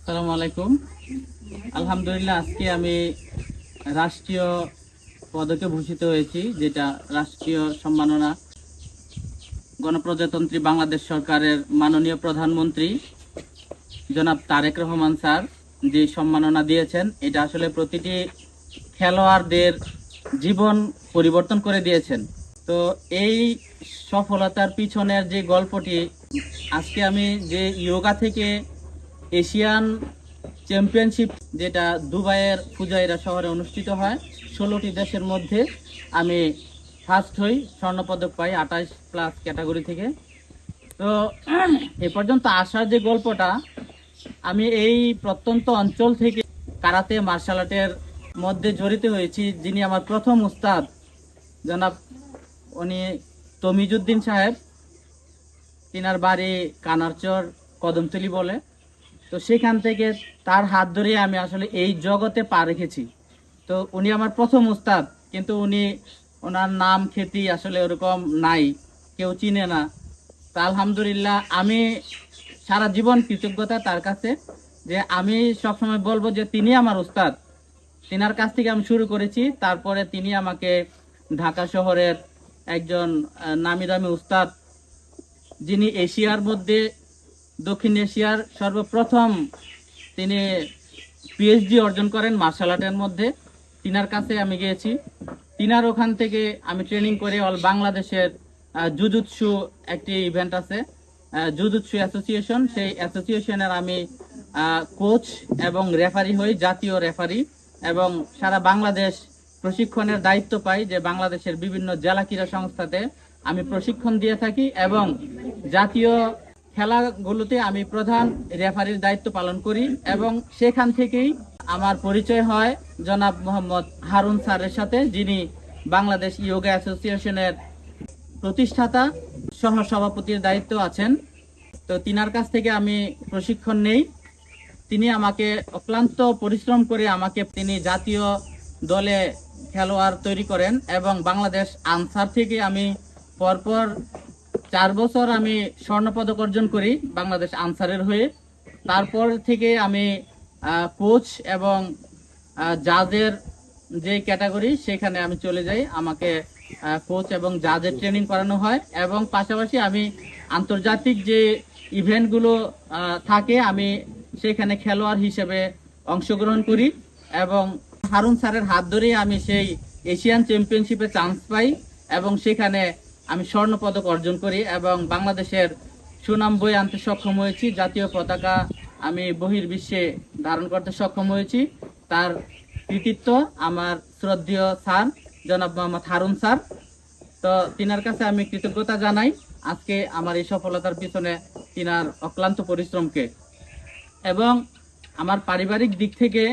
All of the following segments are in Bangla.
আসসালামু আলাইকুম। আলহামদুলিল্লাহ, আজকে আমি রাষ্ট্রীয় পদকে ভূষিত হয়েছি, যেটা রাষ্ট্রীয় সম্মাননা। গণপ্রজাতন্ত্রী বাংলাদেশ সরকারের মাননীয় প্রধানমন্ত্রী জনাব তারেক রহমান স্যার যে সম্মাননা দিয়েছেন, এটা আসলে প্রতিটি খেলোয়াড়দের জীবন পরিবর্তন করে দিয়েছেন। তো এই সফলতার পিছনের যে গল্পটি, আজকে আমি যে ইয়োগা থেকে এশিয়ান চ্যাম্পিয়নশিপ, যেটা দুবাইয়ের ফুজাইরা শহরে অনুষ্ঠিত হয়, 16টি দেশের মধ্যে আমি ফার্স্ট হই, স্বর্ণপদক পাই 28+ ক্যাটাগরি থেকে। তো এ পর্যন্ত আসার যে গল্পটা, আমি এই প্রত্যন্ত অঞ্চল থেকে কারাতে মার্শাল আর্টের মধ্যে জড়িত হয়েছি। যিনি আমার প্রথম উস্তাদ জনাব, উনি তমিজউদ্দিন সাহেব, তিনার বাড়ি কানারচর কদমতলি বলে। তো সেখান থেকে তার হাত ধরে আমি আসলে এই জগতে পা রেখেছি। তো উনি আমার প্রথম উস্তাদ, কিন্তু ওনার নাম খ্যাতি আসলে ওরকম নাই, কেউ চিনে না। তা আলহামদুলিল্লাহ, আমি সারা জীবন কৃতজ্ঞতা তার কাছে, যে আমি সবসময় বলবো যে তিনি আমার উস্তাদ। তিনার কাছ থেকে আমি শুরু করেছি, তারপরে তিনি আমাকে ঢাকা শহরের একজন নামি দামি উস্তাদ, যিনি এশিয়ার মধ্যে, দক্ষিণ এশিয়ার সর্বপ্রথম তিনি পিএইচডি অর্জন করেন মার্শাল আর্টের মধ্যে, তিনার কাছে আমি গিয়েছি। তিনার ওখান থেকে আমি ট্রেনিং করে অল বাংলাদেশের জুজুৎসু একটি ইভেন্ট আছে, জুজুৎসু অ্যাসোসিয়েশন, সেই অ্যাসোসিয়েশনের আমি কোচ এবং রেফারি হই, জাতীয় রেফারি। এবং সারা বাংলাদেশ প্রশিক্ষণের দায়িত্ব পাই, যে বাংলাদেশের বিভিন্ন জেলা ক্রীড়া সংস্থাতে আমি প্রশিক্ষণ দিয়ে থাকি, এবং জাতীয় খেলাগুলোতে আমি প্রধান রেফারির দায়িত্ব পালন করি। এবং সেখান থেকেই আমার পরিচয় হয় জনাব মোহাম্মদ হারুন স্যারের সাথে, যিনি বাংলাদেশ ইয়োগা অ্যাসোসিয়েশনের প্রতিষ্ঠাতা, সহ সভাপতির দায়িত্ব আছেন। তো তিনার কাছ থেকে আমি প্রশিক্ষণ নেই। তিনি আমাকে অক্লান্ত পরিশ্রম করে তিনি জাতীয় দলে খেলোয়াড় তৈরি করেন, এবং বাংলাদেশ আনসার থেকে আমি পরপর 4 বছর আমি স্বর্ণপদক অর্জন করি বাংলাদেশ আনসারের হয়ে। তারপর থেকে আমি কোচ এবং জাজের যে ক্যাটাগরি, সেখানে আমি চলে যাই। আমাকে কোচ এবং জাজের ট্রেনিং করানো হয়, এবং পাশাপাশি আমি আন্তর্জাতিক যে ইভেন্টগুলো থাকে, আমি সেখানে খেলোয়াড় হিসেবে অংশগ্রহণ করি। এবং হারুন স্যারের হাত ধরেই আমি সেই এশিয়ান চ্যাম্পিয়নশিপে চান্স পাই, এবং সেখানে আমি স্বর্ণ পদক অর্জন করি, এবং বাংলাদেশের সুনাম বয়ে আনতে সক্ষম হয়েছি। জাতীয় পতাকা আমি বহির্বিশ্বে ধারণ করতে সক্ষম হয়েছি। তার কৃতিত্ব আমার শ্রদ্ধেয় স্যার জনাব মোহাম্মদ হারুন স্যার। তো তিনার কাছে আমি কৃতজ্ঞতা জানাই আজকে আমার এই সফলতার পিছনে তিনার অক্লান্ত পরিশ্রমকে। এবং আমার পারিবারিক দিক থেকে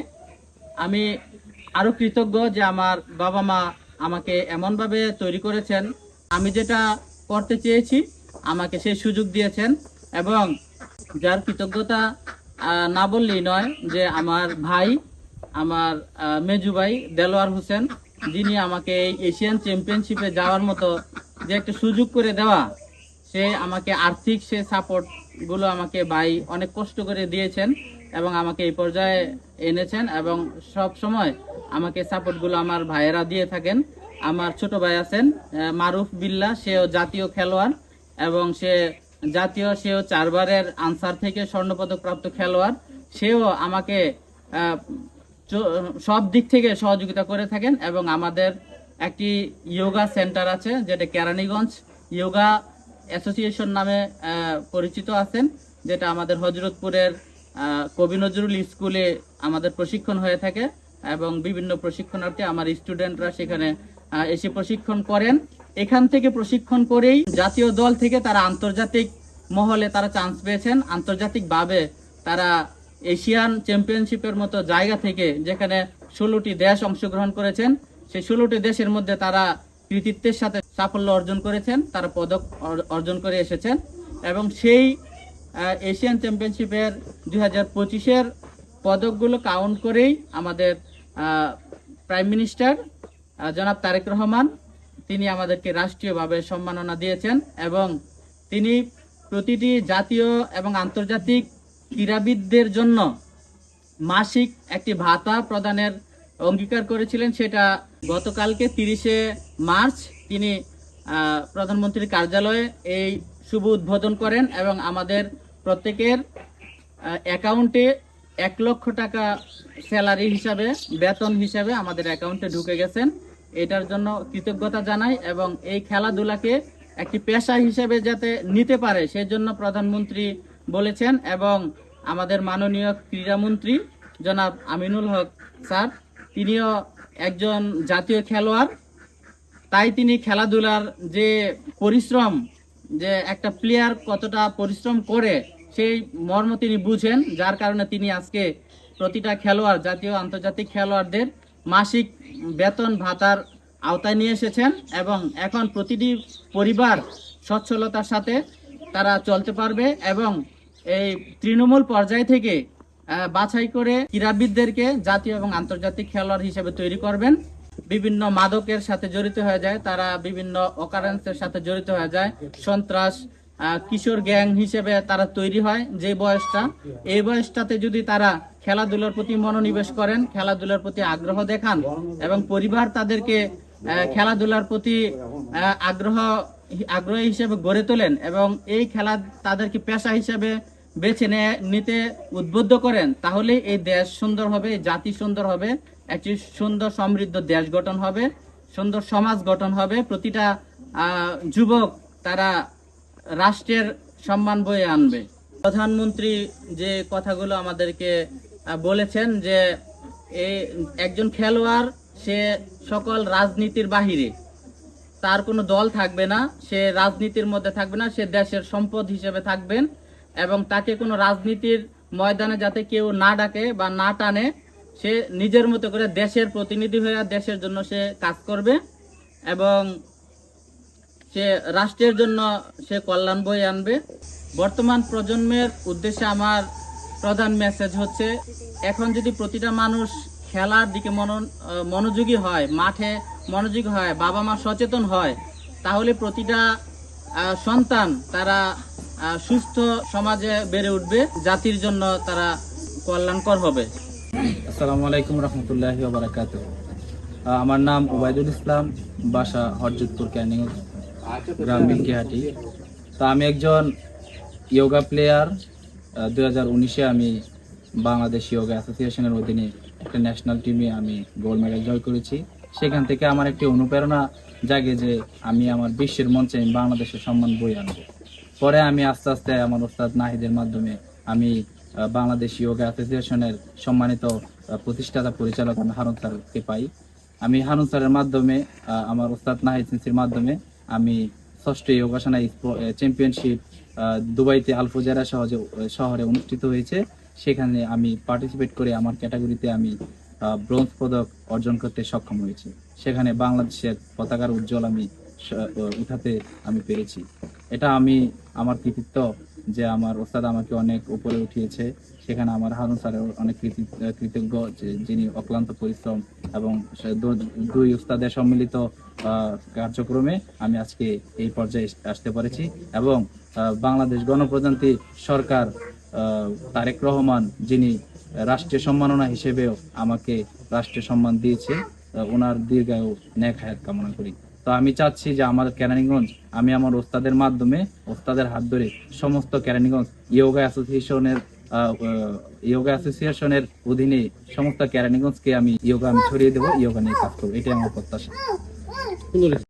আমি আরো কৃতজ্ঞ, যে আমার বাবা মা আমাকে এমনভাবে তৈরি করেছেন, আমি যেটা করতে চেয়েছি আমাকে সেই সুযোগ দিয়েছেন। এবং যার কৃতজ্ঞতা না বললেই নয়, যে আমার ভাই, আমার মেজু ভাই দেলোয়ার হোসেন, যিনি আমাকে এই এশিয়ান চ্যাম্পিয়নশিপে যাওয়ার মতো যে একটা সুযোগ করে দেওয়া, সে আমাকে আর্থিক সে সাপোর্ট গুলো আমাকে ভাই অনেক কষ্ট করে দিয়েছেন, এবং আমাকে এই পর্যায়ে এনেছেন। এবং সব সময় আমাকে সাপোর্ট গুলো আমার ভাইয়েরা দিয়ে থাকেন। আমার ছোট ভাই আছেন মারুফ বিল্লাহ, সেও জাতীয় খেলোয়াড়, এবং সেও 4বারের আনসার থেকে স্বর্ণপদক প্রাপ্ত খেলোয়াড়। সেও আমাকে সব দিক থেকে সহযোগিতা করে থাকেন। এবং আমাদের একটি ইয়োগা সেন্টার আছে, যেটা কেরানীগঞ্জ ইয়োগা অ্যাসোসিয়েশন নামে পরিচিত আছেন, যেটা আমাদের হজরতপুরের কবি নজরুল স্কুলে আমাদের প্রশিক্ষণ হয়ে থাকে। এবং বিভিন্ন প্রশিক্ষণার্থী আমার স্টুডেন্টরা সেখানে এসে প্রশিক্ষণ করেন। এখান থেকে প্রশিক্ষণ করেই জাতীয় দল থেকে তারা আন্তর্জাতিক মহলে তারা চান্স পেয়েছেন। আন্তর্জাতিকভাবে তারা এশিয়ান চ্যাম্পিয়নশিপের মতো জায়গা থেকে, যেখানে 16টি দেশ অংশগ্রহণ করেছেন, সেই 16টি দেশের মধ্যে তারা কৃতিত্বের সাথে সাফল্য অর্জন করেছেন, তারা পদক অর্জন করে এসেছেন। এবং সেই এশিয়ান চ্যাম্পিয়নশিপের 2025-এর পদকগুলো কাউন্ট করেই আমাদের প্রাইম মিনিস্টার জনাব তারেক রহমান, তিনি আমাদেরকে রাষ্ট্রীয়ভাবে সম্মাননা দিয়েছেন। এবং তিনি প্রতিটি জাতীয় এবং আন্তর্জাতিক ক্রীড়াবিদদের জন্য মাসিক একটি ভাতা প্রদানের অঙ্গীকার করেছিলেন, সেটা গতকালকে 30শে মার্চ তিনি প্রধানমন্ত্রীর কার্যালয়ে এই শুভ উদ্বোধন করেন এবং আমাদের প্রত্যেকের অ্যাকাউন্টে 1 লক্ষ টাকা স্যালারি হিসাবে, বেতন হিসাবে আমাদের অ্যাকাউন্টে ঢুকে গেছেন। এটার জন্য কৃতজ্ঞতা জানাই এবং এই খেলাধুলাকে একটি পেশা হিসেবে যাতে নিতে পারে সেজন্য প্রধানমন্ত্রী বলেছেন এবং আমাদের মাননীয় ক্রীড়ামন্ত্রী জনাব আমিনুল হক স্যার, তিনিও একজন জাতীয় খেলোয়াড়। তাই তিনি খেলাধুলার যে পরিশ্রম, যে একটা প্লেয়ার কতটা পরিশ্রম করে সেই মর্ম তিনি বুঝেন, যার কারণে তিনি আজকে প্রতিটা খেলোয়াড়, জাতীয় আন্তর্জাতিক খেলোয়াড়দের মাসিক বেতন ভাতার আওতায় নিয়ে এসেছেন এবং এখন প্রতিটি পরিবার সচ্ছলতার সাথে তারা চলতে পারবে এবং এই তৃণমূল পর্যায় থেকে বাছাই করে ক্রীড়াবিদদেরকে জাতীয় এবং আন্তর্জাতিক খেলোয়াড় হিসেবে তৈরি করবেন। বিভিন্ন মাদকের সাথে জড়িত হয়ে যায়, তারা বিভিন্ন অকারেন্সের সাথে জড়িত হয়ে যায়, সন্ত্রাস কিশোর গ্যাং হিসেবে তারা তৈরি হয়। যে বয়সটা, এই বয়সটাতে যদি তারা খেলাধুলার প্রতি মনোনিবেশ করেন, খেলাধুলার প্রতি আগ্রহ দেখান এবং পরিবার তাদেরকে খেলাধুলার প্রতি আগ্রহী হিসেবে গড়ে তোলেন এবং এই খেলা তাদেরকে পেশা হিসেবে বেছে নিতে উদ্বুদ্ধ করেন, তাহলে এই দেশ সুন্দর হবে, এই জাতি সুন্দর হবে, একটি সুন্দর সমৃদ্ধ দেশ গঠন হবে, সুন্দর সমাজ গঠন হবে। প্রতিটা যুবক তারা রাষ্ট্রের সম্মান বয়ে আনবে। প্রধানমন্ত্রী যে কথাগুলো আমাদেরকে বলেছেন যে এই একজন খেলোয়াড় সে সকল রাজনীতির বাহিরে, তার কোনো দল থাকবে না, সে রাজনীতির মধ্যে থাকবে না, সে দেশের সম্পদ হিসেবে থাকবেন এবং তাকে কোনো রাজনীতির ময়দানে যাতে কেউ না ডাকে বা না টানে, সে নিজের মতো করে দেশের প্রতিনিধি হয়ে দেশের জন্য সে কাজ করবে এবং সে রাষ্ট্রের জন্য সে কল্যাণ বয়ে আনবে। বর্তমান প্রজন্মের উদ্দেশ্যে আমার প্রধান মেসেজ হচ্ছে, এখন যদি প্রতিটা মানুষ খেলার দিকে মনোযোগী হয়, মাঠে মনোযোগী হয়, বাবা মা সচেতন হয়, তাহলে প্রতিটা সন্তান তারা সুস্থ সমাজে বেড়ে উঠবে, জাতির জন্য তারা কল্যাণকর হবে। আসসালামু আলাইকুম রহমতুল্লাহি ওয়া বারাকাতুহু। আমার নাম ওবায়দুল ইসলাম, বাসা হরজতপুর ক্যানিং, গ্রাম মিল্কিহাটি। তো আমি একজন ইয়োগা প্লেয়ার। 2019-এ আমি বাংলাদেশ ইয়োগা অ্যাসোসিয়েশনের অধীনে একটা ন্যাশনাল টিমে আমি গোল্ড মেডেল জয় করেছি। সেখান থেকে আমার একটি অনুপ্রেরণা জাগে যে আমি আমার বিশ্বের মঞ্চে বাংলাদেশের সম্মান বয়ে আনবো। পরে আমি আস্তে আস্তে আমার ওস্তাদ নাহিদের মাধ্যমে আমি বাংলাদেশ ইয়োগা অ্যাসোসিয়েশনের সম্মানিত প্রতিষ্ঠাতা পরিচালক আমি হারুন স্যারকে পাই। আমি হারুন স্যারের মাধ্যমে, আমার ওস্তাদ নাহিদ সিনসির মাধ্যমে আমি 6ষ্ঠ ইয়োগাসনা চ্যাম্পিয়নশিপ দুবাইতে আল ফুজাইরা শহরে অনুষ্ঠিত হয়েছে। সেখানে আমি পার্টিসিপেট করে আমার ক্যাটাগরিতে আমি ব্রোঞ্জ পদক অর্জন করতে সক্ষম হয়েছি। সেখানে বাংলাদেশের পতাকার উজ্জ্বল আমি উঠাতে আমি পেরেছি। এটা আমার কৃতিত্ব যে আমার ওস্তাদ আমাকে অনেক উপরে উঠিয়েছে। সেখানে আমার হারুন স্যারের অনেক কৃতজ্ঞ, যিনি অক্লান্ত পরিশ্রম এবং দুই ওস্তাদের সম্মিলিত কার্যক্রমে আমি আজকে এই পর্যায়ে আসতে পেরেছি এবং বাংলাদেশ গণপ্রজাতন্ত্রী সরকার তারেক রহমান, যিনি রাষ্ট্রীয় সম্মাননা হিসেবেও আমাকে রাষ্ট্রীয় সম্মান দিয়েছে, ওনার দীর্ঘায়ু নেক হায়াত কামনা করি। তো আমি চাচ্ছি যে আমার কেরানীগঞ্জ, আমি আমার ওস্তাদের মাধ্যমে, ওস্তাদের হাত ধরে সমস্ত কেরানীগঞ্জ ইয়োগা অ্যাসোসিয়েশনের অধীনে সমস্ত কেরানীগঞ্জকে আমি ছড়িয়ে দেবো, ইয়োগা নিয়ে কাজ করবো, এটাই আমার প্রত্যাশা।